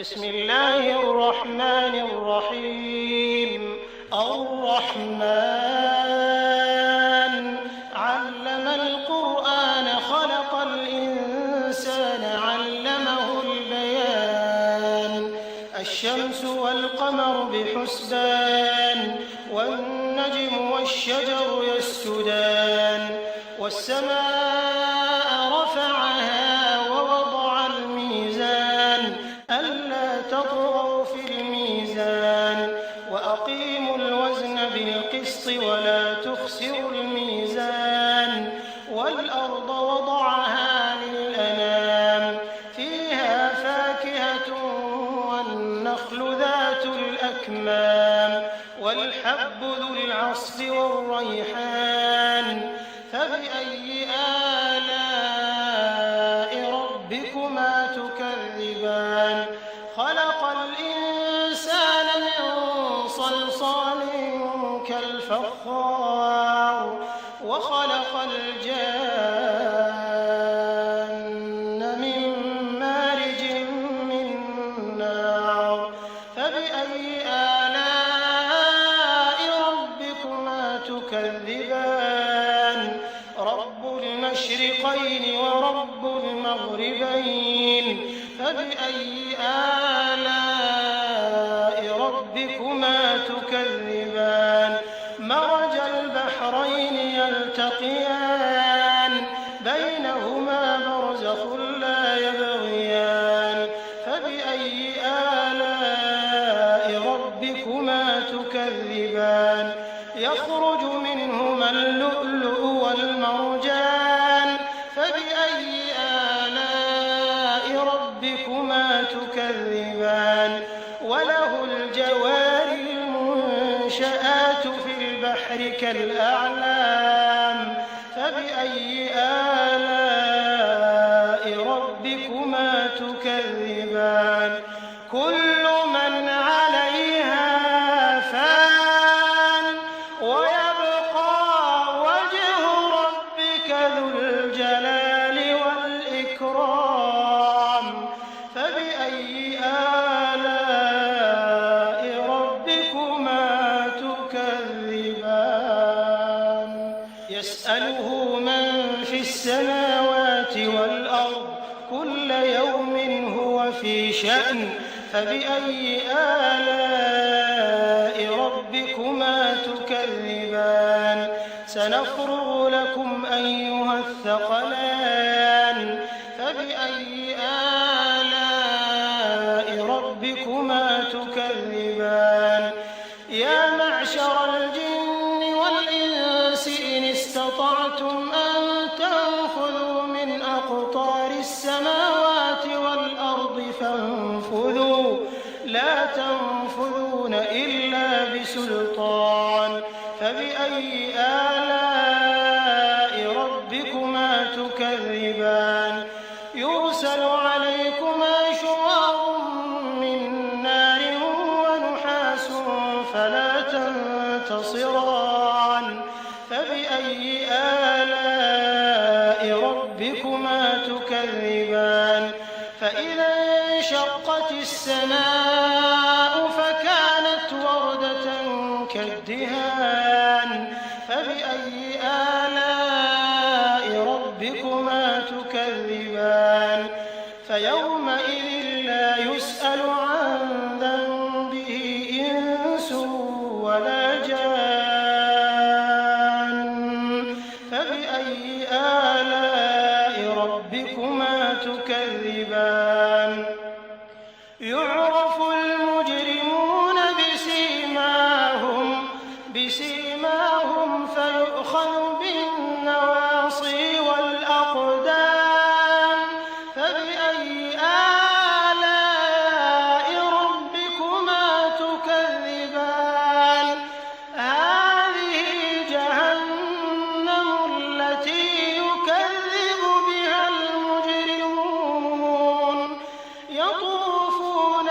بسم الله الرحمن الرحيم. الرحمن علم القرآن خلق الإنسان علمه البيان الشمس والقمر بحسبان والنجم والشجر يسجدان والسماء رفعها ووضع الميزان ألا تطغوا في الميزان وأقيموا الوزن بالقسط ولا تخسروا الميزان والأرض وضعها للأنام فيها فاكهة والنخل ذات الأكمام والحب ذو العصف والريحان فبأي آلاء ربكما تكذبان خلق الإنسان من صلصال كالفخار وخلق الجان من مارج من نار فبأي آلاء ربكما تكذبان رب المشرقين ورب المغربين فبأي آلاء ربكما تكذبان مرج البحرين يلتقيان بينهما برزخ لا يبغيان فبأي آلاء ربكما تكذبان يخرج منهما اللؤلؤ والمرجان فبأي آلاء ربكما تكذبان وله الجوار المنشآت في البحر كالأعلام فبأي آلاء ربكما تكذبان كل من عليها فان ويبقى وجه ربك ذو الجلال والإكرام فبأي آلاء ربكما تكذبان يسأله من في السماوات والأرض كل يوم هو في شأن فبأي آلاء ربكما تكذبان سنفرغ لكم أيها الثقلان فبأي آلاء ربكما تكذبان يا معشر الجن والإنس إن استطعتم أن تنفذوا من أقطار السماوات والأرض فانفذوا لا تنفذون إلا بسلطان فبأي آلاء ربكما تكذبان يرسل عليكما شواظ من نار ونحاس فلا تنتصران فبأي آلاء ربكما تكذبان فإذا انشقت السماء فكانت وردة كالدهان فبأي آلاء ربكما تكذبان فيومئذ لا يسأل عن ذنبه إنس ولا جان فبأي آلاء ربكما تكذبان يعرف المجرمون بسيماهم فيؤخذ بالنواصي والأقدام فبأي آلاء ربكما تكذبان هذه جهنم التي يكذب بها المجرمون يطوفون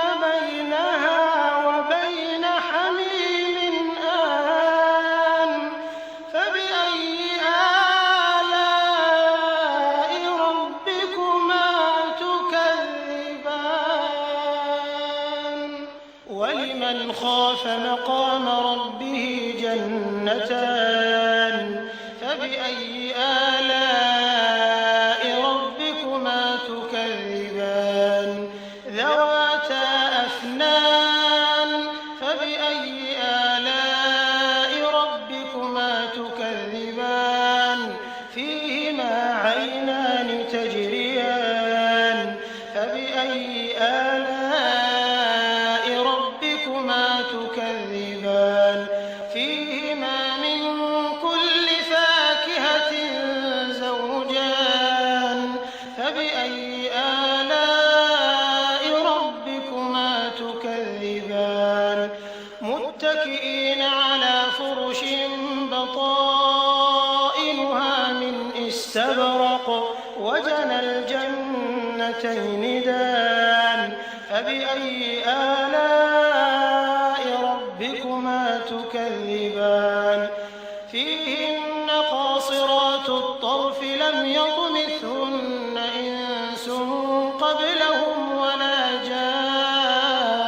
ولمن خاف مقام ربه جنتان فبأي آلاء ربكما تكذبان ذواتا أفنان فبأي آلاء ربكما تكذبان فيهما عينان تجريان فبأي آلاء ربكما تكذبان فيهما من كل فاكهة زوجان فبأي آلاء ربكما تكذبان متكئين على فرش بطائنها من استبرق وجنى الجنتين دان فبأي آلاء ربكما تكذبان فيهن قاصرات الطرف لم يطمثهن إنس قبلهم ولا جان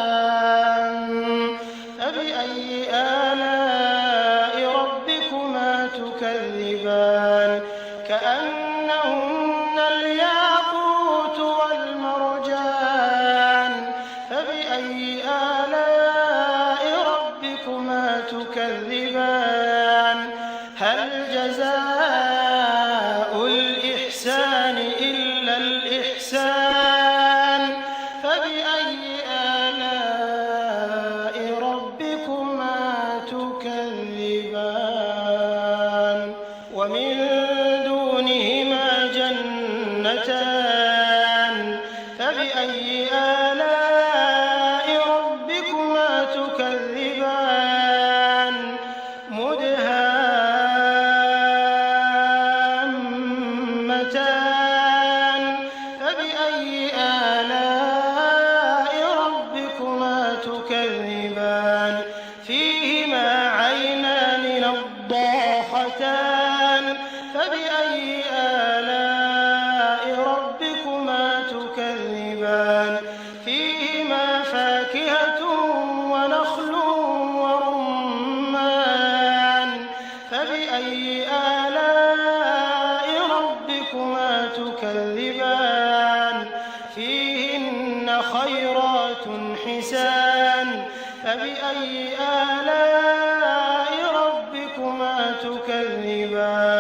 فبأي آلاء ربكما تكذبان كأنهن الياقوت والمرجان فبأي آلاء ربكما تكذبان هل جزاء الإحسان إلا الإحسان فبأي آلاء ربكما تكذبان ومن دونهما جنتان فبأي آلاء ربكما تكذبان مدهامتان فبأي آلاء ربكما تكذبان فيهما عينان نضاختان فبأي آلاء ربكما تكذبان فيهما فاكهة ونخل ورمان فبأي آلاء ربكما تكذبان فيهن خيرات حسان فبأي آلاء ربكما تكذبان